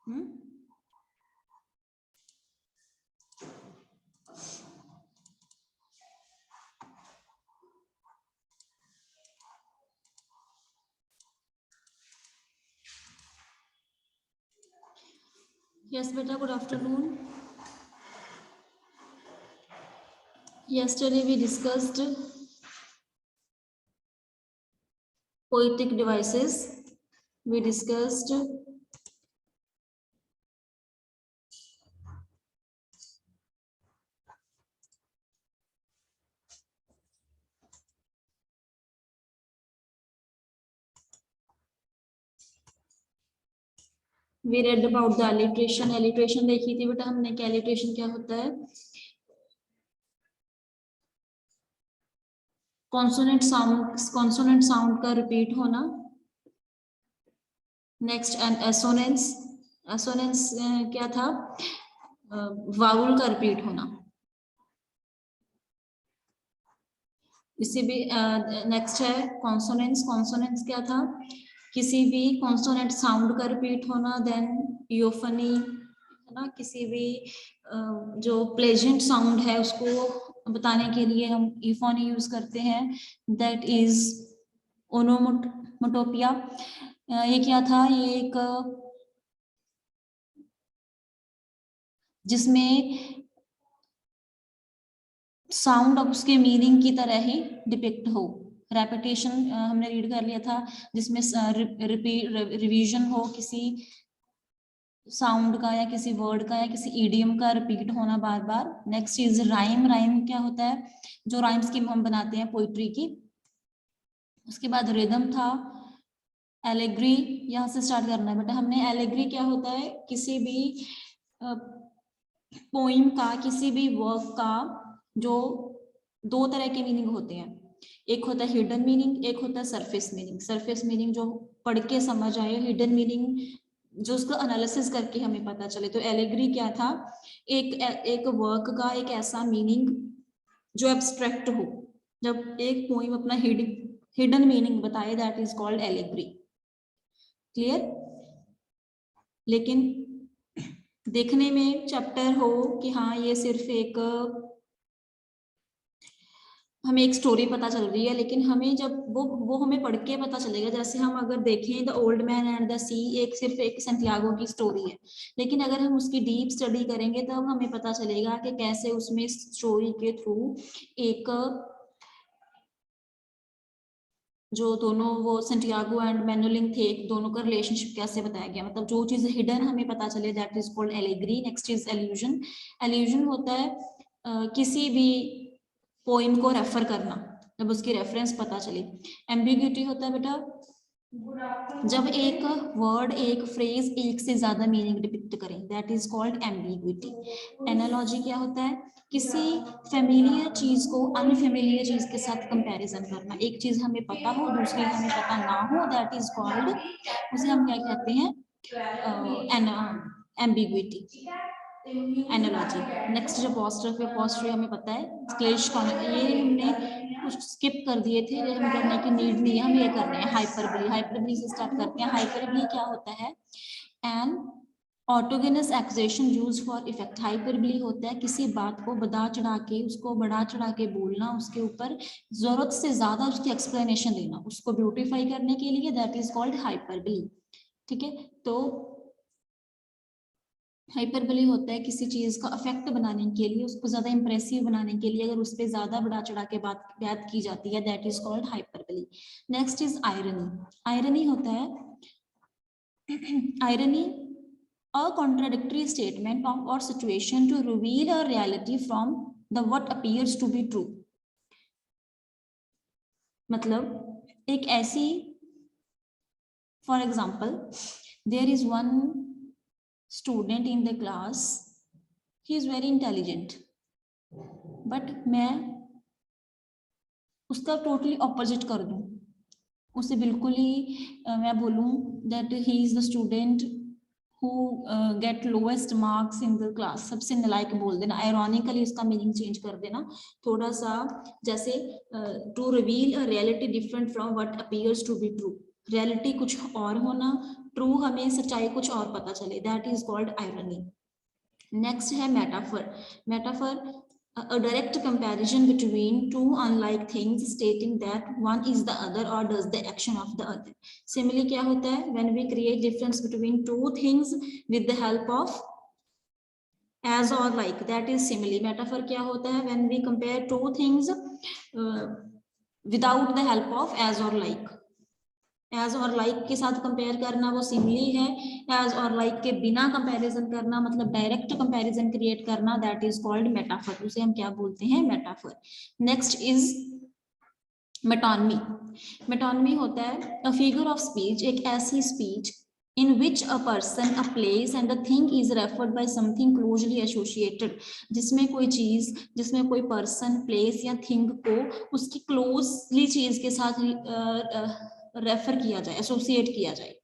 Yes, beta, good afternoon. Yesterday we discussed poetic devices. We discussed we read about the alliteration. Alliteration देखी थी बेटा हमने कि alliteration क्या होता है? consonant sound का repeat होना. Next and assonance क्या था? vowel का repeat होना. इसी भी नेक्स्ट है कॉन्सोनेंट्स क्या था? किसी भी कॉन्सोनेंट साउंड का रिपीट होना. देन यूफनी है ना, किसी भी जो प्लेजेंट साउंड है उसको बताने के लिए हम यूफोनी यूज करते हैं. That is onomatopoeia. ये क्या था? ये एक जिसमें साउंड अब उसके मीनिंग की तरह ही डिपिक्ट हो. रेपिटेशन हमने रीड कर लिया था जिसमें रिवीजन हो किसी साउंड का या किसी वर्ड का या किसी ईडियम का रिपीट होना बार बार. नेक्स्ट इज राइम क्या होता है? जो राइम स्कीम हम बनाते हैं पोइट्री की. उसके बाद रिदम था. एलेग्री यहाँ से स्टार्ट करना है बेटा हमने. एलेग्री क्या होता है? किसी भी पोइम का, किसी भी वर्क का जो दो तरह के मीनिंग होते हैं. एक होता है हिडन मीनिंग, एक होता है सरफेस मीनिंग. सरफेस मीनिंग जो पढ़ के समझ आए, हिडन मीनिंग जो उसको एनालिसिस करके हमें पता चले. तो एलेग्री क्या था? एक वर्क का एक ऐसा मीनिंग जो एब्स्ट्रैक्ट हो. जब एक पोइम अपना हिडन मीनिंग बताए, that is called allegory. Clear? लेकिन देखने में चैप्टर हो कि हाँ ये सिर्फ एक हमें एक स्टोरी पता चल रही है, लेकिन हमें जब वो हमें पढ़ के पता चलेगा. जैसे हम अगर देखें the old man and the sea, एक सिर्फ एक संटियागो की स्टोरी है, लेकिन अगर हम उसकी डीप स्टडी करेंगे तब हमें पता चलेगा कि कैसे उसमें स्टोरी के थ्रू एक जो दोनों वो संटियागो एंड मेनुलिन थे, दोनों का रिलेशनशिप कैसे बताया गया. मतलब जो चीज हिडन हमें पता चले, that is called allegory. Next is allusion. Allusion होता है किसी भी पोइम को रेफर करना, जब उसकी रेफरेंस पता चले. एम्बिग्यूटी होता है बेटा जब एक वर्ड, एक फ्रेज एक से ज्यादा मीनिंग डिपिक्ट करें, that is called ambiguity. Analogy क्या होता है? किसी फेमिलियर चीज को अनफेमिलियर चीज के साथ कंपैरिजन करना. एक चीज हमें पता हो, दूसरी हमें पता ना हो, दैट इज कॉल्ड, उसे हम क्या कहते हैं? Ambiguity, analogy. नेक्स्ट जो पोस्टर हमें पता है क्लेश. ये हमने कुछ स्किप कर दिए थे, ये हमें करने की नीड नहीं है, हम ये कर रहे हैं. हाइपरबली से स्टार्ट करते हैं. हाइपरबली क्या होता है? एन ऑटोगेनस एक्सेशन यूज फॉर इफेक्ट. हाइपरबली होता है किसी बात को बढ़ा चढ़ा के, उसको बढ़ा चढ़ा के बोलना, उसके ऊपर जरूरत से ज्यादा उसकी एक्सप्लेनेशन देना, उसको ब्यूटिफाई करने के लिए, दैट इज कॉल्ड हाइपरबली. ठीक है? तो हाइपरबली होता है किसी चीज का इफेक्ट बनाने के लिए, उसको ज्यादा इंप्रेसिव बनाने के लिए अगर उस पर ज्यादा बढ़ा चढ़ा के बात की जाती है, that is called hyperbole. Next is irony. Irony होता है irony a contradictory statement of or situation to reveal a reality from the what appears to be true. मतलब एक ऐसी, for example, there is one student in the class, he is very intelligent, but मैं उसका totally opposite कर दूं, उसे बिल्कुल ही मैं बोलूं that he is the student who get lowest marks in the class, सबसे नालायक बोल देना, ironically उसका मीनिंग चेंज कर देना थोड़ा सा, जैसे to reveal a reality different from what appears to be true. Reality कुछ और होना, ट्रू हमें सच्चाई कुछ और पता चले, that is called irony. Next है metaphor. Metaphor a direct comparison between two unlike things stating that one is the other or does the action of the other. Simile क्या होता है? When we create difference between two things with the help of as or like, that is simile. Metaphor क्या होता है? When we compare two things without the help of as or like. As और like के साथ compare करना वो simile है, as और लाइक के बिना कंपैरिजन करना मतलब डायरेक्ट कंपैरिजन क्रिएट करना, दैट इज कॉल्ड मेटाफर, उसे हम क्या बोलते हैं? Metaphor. Next is metonymy. Metonymy होता है अ फिगर ऑफ स्पीच, एक ऐसी speech in which a person, a place and a thing is referred by something closely associated, जिसमें कोई चीज, जिसमें कोई पर्सन, प्लेस या थिंग को उसकी क्लोजली चीज के साथ रेफर किया जाए, एसोसिएट किया जाए।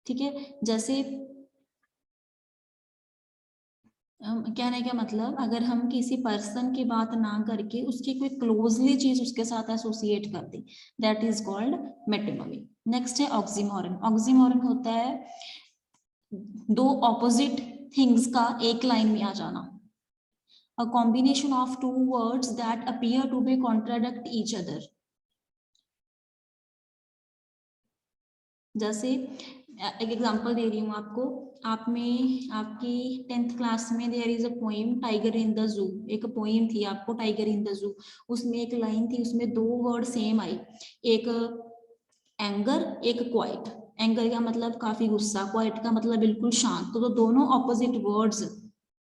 ठीक है, जैसे कहने का मतलब अगर हम किसी पर्सन की बात ना करके उसकी कोई क्लोजली चीज उसके साथ एसोसिएट कर दी, that is called metonymy. Next है ऑक्सीमोरन। ऑक्सीमोरन होता है दो ऑपोजिट थिंग्स का एक लाइन में आ जाना, a combination of two words that appear to be contradict each other. जैसे एक एग्जांपल दे रही हूँ आपको, आप में आपकी 10th क्लास में there is a poem tiger in the zoo, एक पोएम थी आपको टाइगर इन द जू, उसमें एक लाइन थी, उसमें दो वर्ड सेम आई, एक एंगर, एक क्वाइट। एंगर का मतलब काफी गुस्सा, क्वाइट का मतलब बिल्कुल शांत, तो दोनों ऑपोजिट वर्ड्स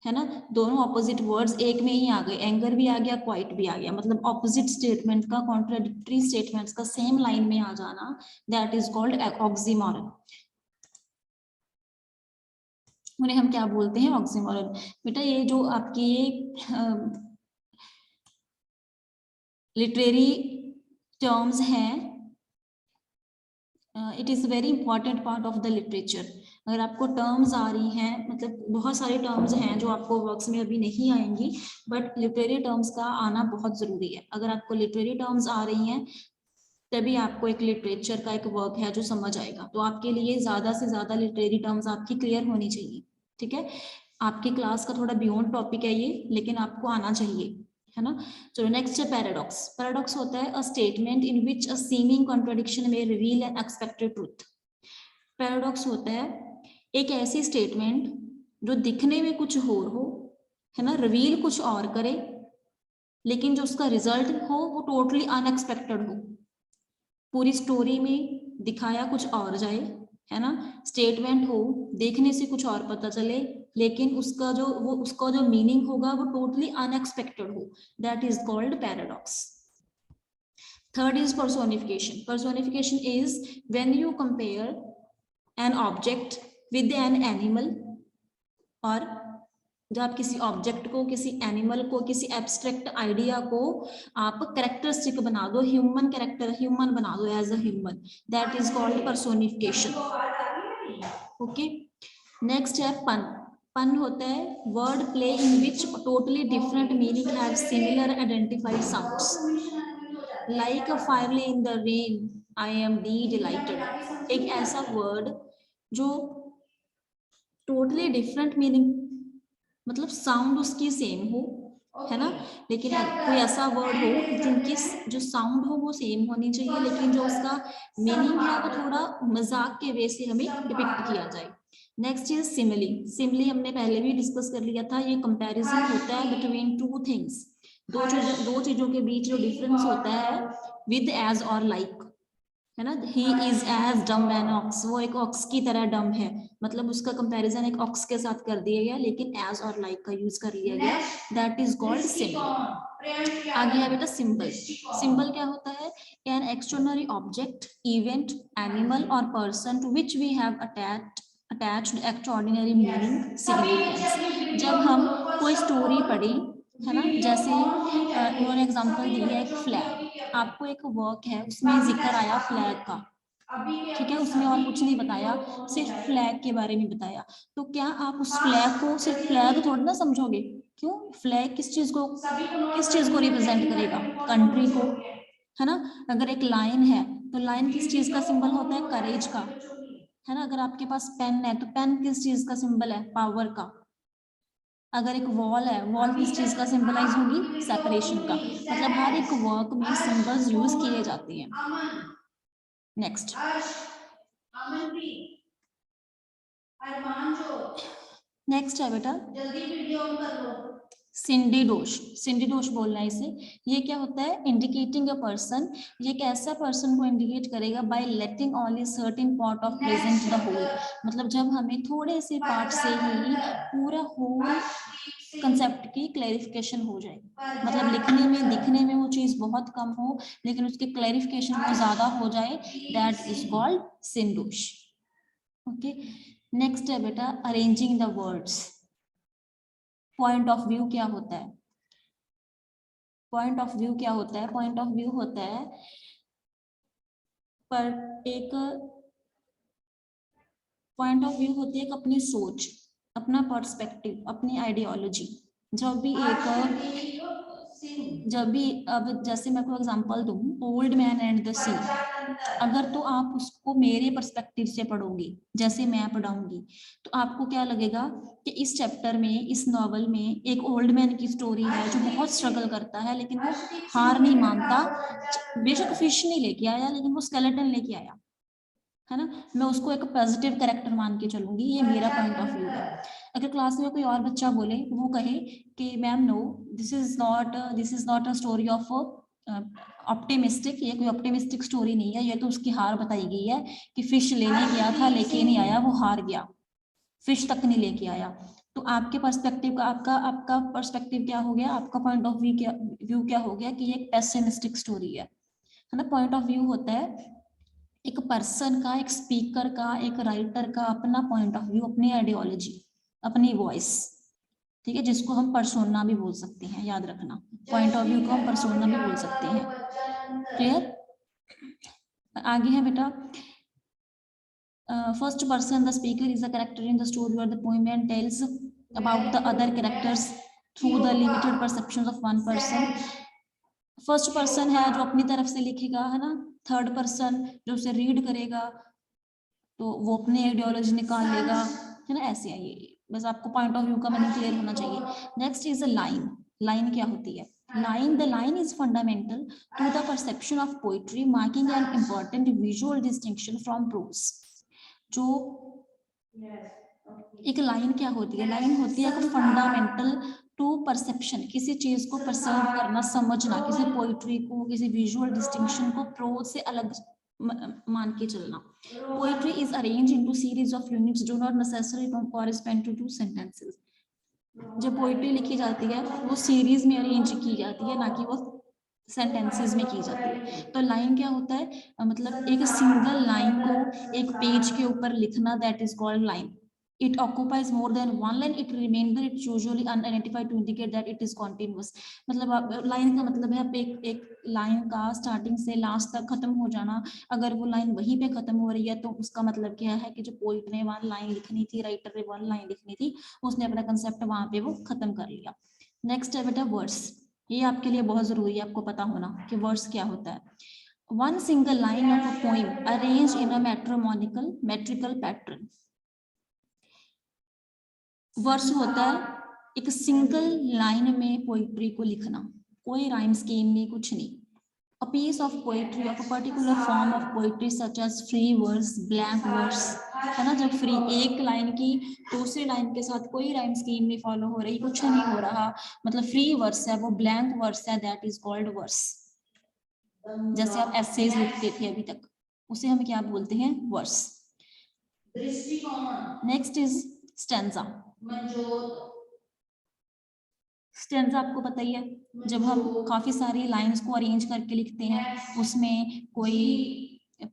है ना, दोनों ऑपोजिट वर्ड्स एक में ही आ गए, एंगर भी आ गया, क्वाइट भी आ गया, मतलब ऑपोजिट स्टेटमेंट का, कॉन्ट्राडिक्टरी स्टेटमेंट्स का सेम लाइन में आ जाना, दैट इज कॉल्ड ऑक्सीमोरन। उन्हें हम क्या बोलते हैं? ऑक्सीमोरन। बेटा ये जो आपकी ये लिटरेरी टर्म्स हैं, it is very important part of the literature. अगर आपको टर्म्स आ रही हैं, मतलब बहुत सारे टर्म्स हैं जो आपको वर्क्स में अभी नहीं आएंगी, बट लिटरेरी टर्म्स का आना बहुत जरूरी है। अगर आपको लिटरेरी टर्म्स आ रही हैं तभी आपको एक लिटरेचर का एक वर्क है जो समझ आएगा, तो आपके लिए ज्यादा से ज्यादा लिटरेरी टर्म्स आपकी क्लियर होनी चाहिए। ठीक है, आपकी क्लास का थोड़ा बियॉन्ड टॉपिक है ये, लेकिन आपको आना चाहिए, है ना। चलो नेक्स्ट है पैराडॉक्स। पैराडॉक्स होता है a statement in which a seeming contradiction may reveal an expected truth. Paradox होता है एक ऐसी स्टेटमेंट जो दिखने में कुछ और हो, है ना, रिवील कुछ और करे, लेकिन जो उसका रिजल्ट हो वो टोटली अनएक्सपेक्टेड हो। पूरी स्टोरी में दिखाया कुछ और जाए, है ना, स्टेटमेंट हो, देखने से कुछ और पता चले, लेकिन उसका जो मीनिंग होगा वो टोटली अनएक्सपेक्टेड हो, that is called paradox. Third is personification. Personification is when you compare an object with an animal, और जब आप किसी ऑब्जेक्ट को, किसी एनिमल को, किसी एब्स्ट्रैक्ट आइडिया को आप कैरेक्टरिस्टिक बना दो, ह्यूमन कैरेक्टर, ह्यूमन बना दो as a human, that is called personification. Okay, next है पन। पन होता है word play in which totally different meaning have similar identified sounds, like a firefly in the rain, I am delighted. एक ऐसा word जो totally different meaning, मतलब sound उसकी same हो, है ना, लेकिन कोई ऐसा वर्ड हो जिनकी जो साउंड हो वो सेम होनी चाहिए, लेकिन जो उसका मीनिंग है वो थोड़ा मजाक के वे से हमें डिपिक्ट किया जाए। Next is simile. सिमिली हमने पहले भी डिस्कस कर लिया था, ये कंपैरिजन होता है बिटवीन टू थिंग्स, दो चीजों के बीच जो डिफरेंस होता है विद एज और लाइक, है ना। ही इज एज डम एन ऑक्स, वो एक ऑक्स की तरह डम है, मतलब उसका कंपैरिजन एक ऑक्स के साथ कर दिया गया, लेकिन एज और लाइक का यूज कर लिया गया, दैट इज कॉल्ड सिंबल। आगे है बेटा सिंबल। सिंबल क्या होता है? An external object, event, animal और person to which we have attached extraordinary meaning, significance. जब हम कोई स्टोरी पढ़ी, है ना, जैसे उन्होंने एग्जांपल दी है एक फ्लैग, आपको एक वर्क है उसमें जिक्र आया फ्लैग का, ठीक है, उसमें और कुछ नहीं बताया, सिर्फ फ्लैग के बारे में बताया, तो क्या आप उस फ्लैग को सिर्फ फ्लैग थोड़ी ना समझोगे? क्यों? फ्लैग किस चीज को रिप्रेजेंट करेगा? कंट्री को, है ना। अगर एक लाइन है तो लाइन किस चीज का सिंबल होता है? करेज का, है ना। अगर आपके पास पेन है तो पेन किस चीज का सिंबल है? पावर का। अगर एक वॉल है, वॉल किस चीज का सिंबलाइज होगी? सेपरेशन का। मतलब हर एक वर्क में सिंबल्स यूज किए जाते हैं। नेक्स्ट, नेक्स्ट है बेटा, जल्दी वीडियो ऑन कर लो। सिंडी दोष, सिंडी दोष बोलना है इसे। ये क्या होता है? इंडिकेटिंग अ पर्सन, ये एक ऐसा पर्सन को इंडिकेट करेगा by letting only certain part of present the whole. मतलब जब हमें थोड़े से पार्ट से ही पूरा होल कंसेप्ट की क्लैरिफिकेशन हो जाए। मतलब लिखने में दिखने में वो चीज बहुत कम हो लेकिन उसकी क्लैरिफिकेशन बहुत ज्यादा हो जाए, दैट इज कॉल्ड सिंडोश। ओके, नेक्स्ट है बेटा arranging the words. Point of view क्या होता है? पॉइंट ऑफ व्यू क्या होता है? पॉइंट ऑफ व्यू होता है पर एक पॉइंट ऑफ व्यू होती है एक अपनी सोच, अपना पर्सपेक्टिव, अपनी आइडियोलॉजी। जब भी अब जैसे मैं कोई एग्जांपल दूं, ओल्ड मैन एंड द सी, अगर तो आप उसको मेरे पर्सपेक्टिव से पढ़ोगे जैसे मैं पढ़ाऊंगी तो आपको क्या लगेगा कि इस चैप्टर में, इस नॉवल में एक ओल्ड मैन की स्टोरी है जो बहुत स्ट्रगल करता है लेकिन वो हार नहीं मानता। बेशक फिश नहीं लेके आया लेकिन वो स्केलेटन लेके आया, है ना। मैं उसको एक पॉजिटिव कैरेक्टर मान के चलूंगी, ये मेरा पॉइंट ऑफ व्यू है। अगर क्लास में कोई और बच्चा बोले, वो कहे कि ma'am no, this is not a story of optimistic, ये कोई ऑप्टिमिस्टिक स्टोरी नहीं है, ये तो उसकी हार बताई गई है कि फिश लेने गया था लेके नहीं आया, वो हार गया, फिश तक नहीं लेके आया। तो आपके पर्सपेक्टिव का, आपका पर्सपेक्टिव क्या हो गया? आपका पॉइंट ऑफ व्यू क्या हो गया कि ये एक पेसिमिस्टिक स्टोरी है ना। पॉइंट ऑफ व्यू होता है एक पर्सन का, एक स्पीकर का, एक राइटर का अपना पॉइंट ऑफ व्यू, अपनी आइडियोलॉजी, अपनी वॉइस, ठीक है, जिसको हम पर्सोना भी बोल सकते हैं, याद रखना। पॉइंट ऑफ व्यू को हम पर्सोना भी बोल सकते हैं। क्लियर? आगे है बेटा, first person the speaker is a character in the story और the poem and tells about the other characters through the limited perception of one person. First person है जो अपनी तरफ से लिखेगा, है ना। थर्ड पर्सन जो उसे रीड करेगा तो वो अपनी आइडियोलॉजी निकाल लेगा, है ना। ऐसे है ये, बस आपको पॉइंट ऑफ व्यू का मीनिंग क्लियर होना चाहिए। Next is a line. Line क्या होती है? line the line is fundamental to the perception of poetry, marking an important visual distinction from prose. जो एक लाइन क्या होती है? लाइन होती है एक फंडामेंटल टू परसेप्शन, किसी चीज को परसर्व करना, समझना, किसी पोइट्री को, किसी विजुअल डिस्टिंक्शन को प्रोज से अलग मान के चलना। Poetry is arrange into series of units do not necessarily correspond two sentences. जब पोइट्री लिखी जाती है वो सीरीज में अरेंज की जाती है, ना कि वो सेंटेंसेस में की जाती है। तो लाइन क्या होता है? मतलब एक सिंगल लाइन को एक पेज के ऊपर लिखना, that is called line. It occupies more than one line. It remainder it's usually unidentified to indicate that it is continuous. मतलब लाइन का मतलब है आप एक लाइन का स्टार्टिंग से लास्ट तक खत्म हो जाना। अगर वो लाइन वहीं पे खत्म हो रही है तो उसका मतलब क्या है कि जो पोइट ने वन लाइन लिखनी थी, राइटर ने वन लाइन लिखनी थी, उसने अपना कंसेप्ट वहां पे वो खत्म कर लिया। नेक्स्ट है बेटा वर्स। ये आपके लिए बहुत जरूरी है, आपको पता होना कि वर्स क्या होता है। One single line of a poem arrange in a metrical pattern. Verse होता है एक सिंगल लाइन में पोइट्री को लिखना, कोई राइम स्कीम नहीं, कुछ नहीं। A piece of poetry of a particular form of poetry such as free verse, blank verse, है ना। जब फ्री एक लाइन की दूसरी लाइन के साथ कोई राइम स्कीम नहीं फॉलो हो रही, कुछ नहीं हो रहा, मतलब फ्री वर्स है, वो ब्लैंक वर्स है, दैट इज कॉल्ड वर्स। जैसे आप एसेज लिखते थे अभी तक, उसे हम क्या बोलते हैं? Verse. Next is stanza. Stanza आपको पता ही है, जब हम काफी सारी लाइंस को अरेंज करके लिखते हैं, उसमें कोई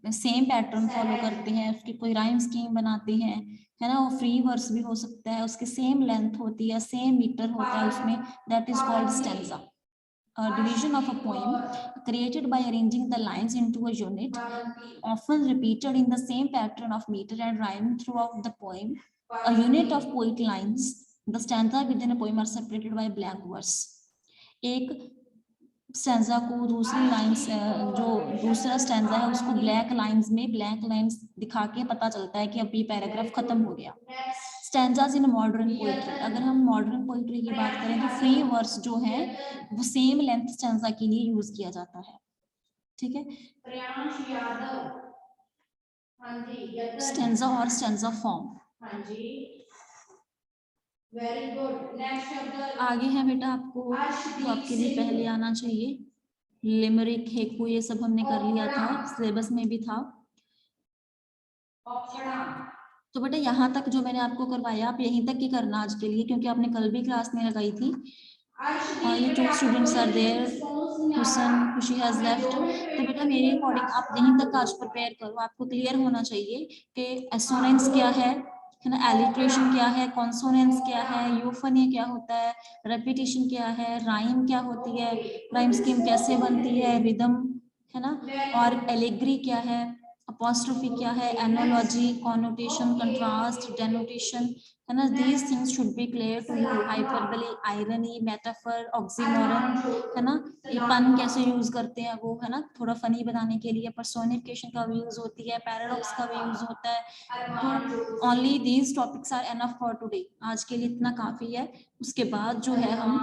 सेम पैटर्न फॉलो करते हैं, उसकी कोई राइम स्कीम बनाते हैं, है ना। वो फ्री वर्स भी हो सकता है, उसकी सेम लेंथ होती है, सेम मीटर होता है उसमें, that is called stanza. A division of a poem created by arranging the lines into a unit, often repeated in the same pattern of meter and rhyme throughout the poem. A unit of poet lines, the stanza within a poem are separated by blank verse. एक stanza को दूसरी lines, जो दूसरा stanza है उसको black lines दिखा के पता चलता है कि अब ये पैराग्राफ खत्म हो गया। स्टैंजाज इन मॉडर्न पोइट्री, अगर हम मॉडर्न पोइट्री की बात करें तो फ्री वर्स जो है वो सेम लेंथ स्टैंजा के लिए यूज किया जाता है। ठीक है, स्टैंजा और stanza form. Very good. Next शब्द आगे है बेटा आपको, तो आपके लिए पहले आना चाहिए लिमरिक, हेकू, ये सब हमने कर लिया था, सिलेबस में भी था। तो बेटा यहाँ तक जो मैंने आपको करवाया आप यहीं तक ही करना आज के लिए, क्योंकि आपने कल भी क्लास में लगाई थी। ये 2 स्टूडेंट्स आर देयर, हुसन, खुशी हैज लेफ्ट। तो बेटा मेरे अकॉर्डिंग आप यहीं तक आज प्रिपेयर करो, आपको क्लियर होना चाहिए कि एसोनेंस क्या है ना, एलिट्रेशन क्या है, कॉन्सोनेंस क्या है, यूफनी क्या होता है, रेपिटेशन क्या है, राइम क्या होती है, राइम स्कीम कैसे बनती है, रिदम है ना, और एलेग्री क्या है, अपॉस्ट्रोफी क्या है, एनोलॉजी, कॉनोटेशन, कंट्रास्ट, डेनोटेशन, है ना, these things should be clear to you। Hyperbole, irony, metaphor, oxymoron, है ना, ये पन कैसे यूज करते हैं वो, है ना, थोड़ा फनी बनाने के लिए। पर्सोनिफिकेशन का भी यूज होती है, पैराडॉक्स का भी यूज होता है। तो only these topics are enough for today, आज के लिए इतना काफी है। उसके बाद जो है हम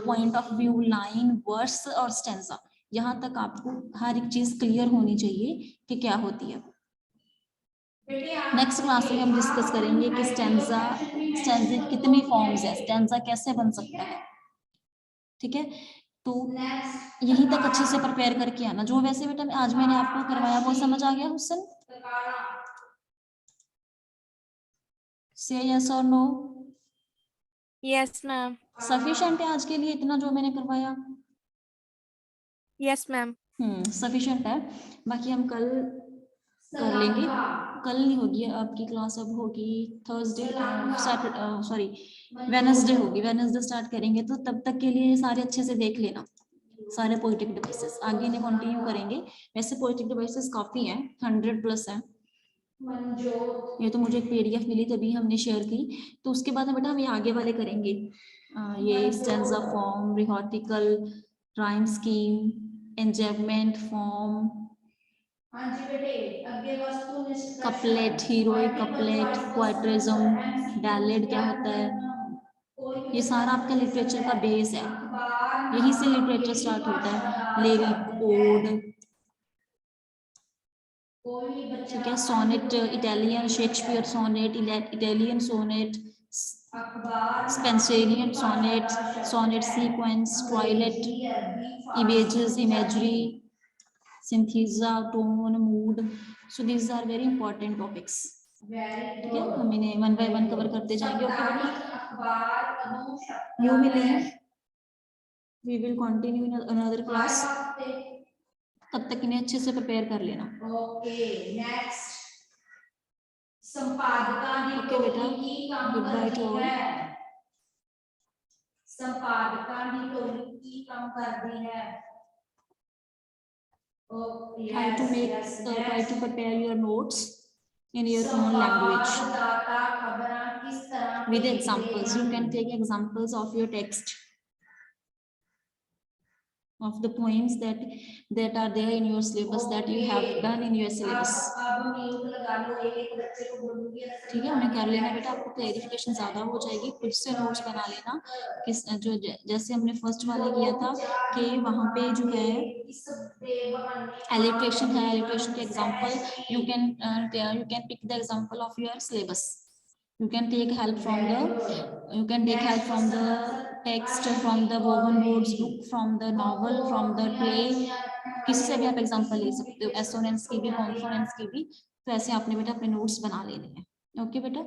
point of view, line, verse और स्टेंजा, यहाँ तक आपको हर एक चीज क्लियर होनी चाहिए कि क्या होती है। नेक्स्ट क्लास में हम डिस्कस करेंगे कि स्टेंजा की कितनी फॉर्म्स है, स्टेंजा कैसे बन सकता है। ठीक है, तो यहीं तक अच्छे से प्रिपेयर करके आना। जो वैसे बेटा आज मैंने आपको करवाया वो समझ आ गया हुसन? से यस और नो? Yes ma'am. सफिशिएंट है आज के लिए इतना जो मैंने करवाया? Yes ma'am. सफिशिएंट है। बाकी हम कल कर लेंगे, कल नहीं होगी आपकी क्लास, अब होगी थर्सडे, सैटरडे, सॉरी वेडनेसडे होगी, वेडनेसडे स्टार्ट करेंगे। तो तब तक के लिए सारे अच्छे से देख लेना, सारे पोएटिक डिवाइसेस आगे नहीं कंटिन्यू करेंगे। वैसे पोएटिक डिवाइसेस काफी हैं, 100+ है। ये तो मुझे एक पीडीएफ मिली तभी हमने शेयर की। तो उसके बाद बेटा हम ये आगे वाले करेंगे, ये stanza form, rhetorical, rhyme scheme, enjambment form, couplet, heroic couplet, quatrain, ballad क्या होता है, ये सारा आपका लिटरेचर का बेस है, यही से लिटरेचर स्टार्ट होता है। लिरिक, ओड, ठीक है, sonnet, Italian Shakespeare sonnet, Italian sonnet, Spenserian sonnet, sonnet sequence, triolet, images, imagery, synaesthesia, tone, mood. So these are very important topics. ठीक है, हम इन्हें 1 by 1 कवर करते जाएंगे। ओके बेटा, you will leave, we will continue in another class. तब तक इन्हें अच्छे से प्रिपेयर कर लेना। ओके, नेक्स्ट संपादका की टोली की काम करती है, संपादका की टोली की काम करती है। Try to make, try to prepare your notes in your own language with examples. You can take examples of your text, of the poems that are there in your syllabus, that you have done in your syllabus. ठीक है, उन्हें कर लेना बेटा, आपको clarification ज्यादा हो जाएगी। खुद से नोट्स बना लेना, किस जो जैसे हमने फर्स्ट वाले किया था कि वहां पे जो है एलिट्रेशन है, एलिट्रेशन के example you can pick the example of your syllabus. You can take help from the text, from the woven words book, from the novel, from the play, किसी से भी आप एग्जांपल ले सकते हो, एसोनेंस की भी, कॉन्सोनेंस की भी। तो ऐसे आपने बेटा अपने नोट्स बना लेने हैं। ओके बेटा,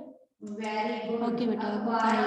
ओके बेटा, बाय।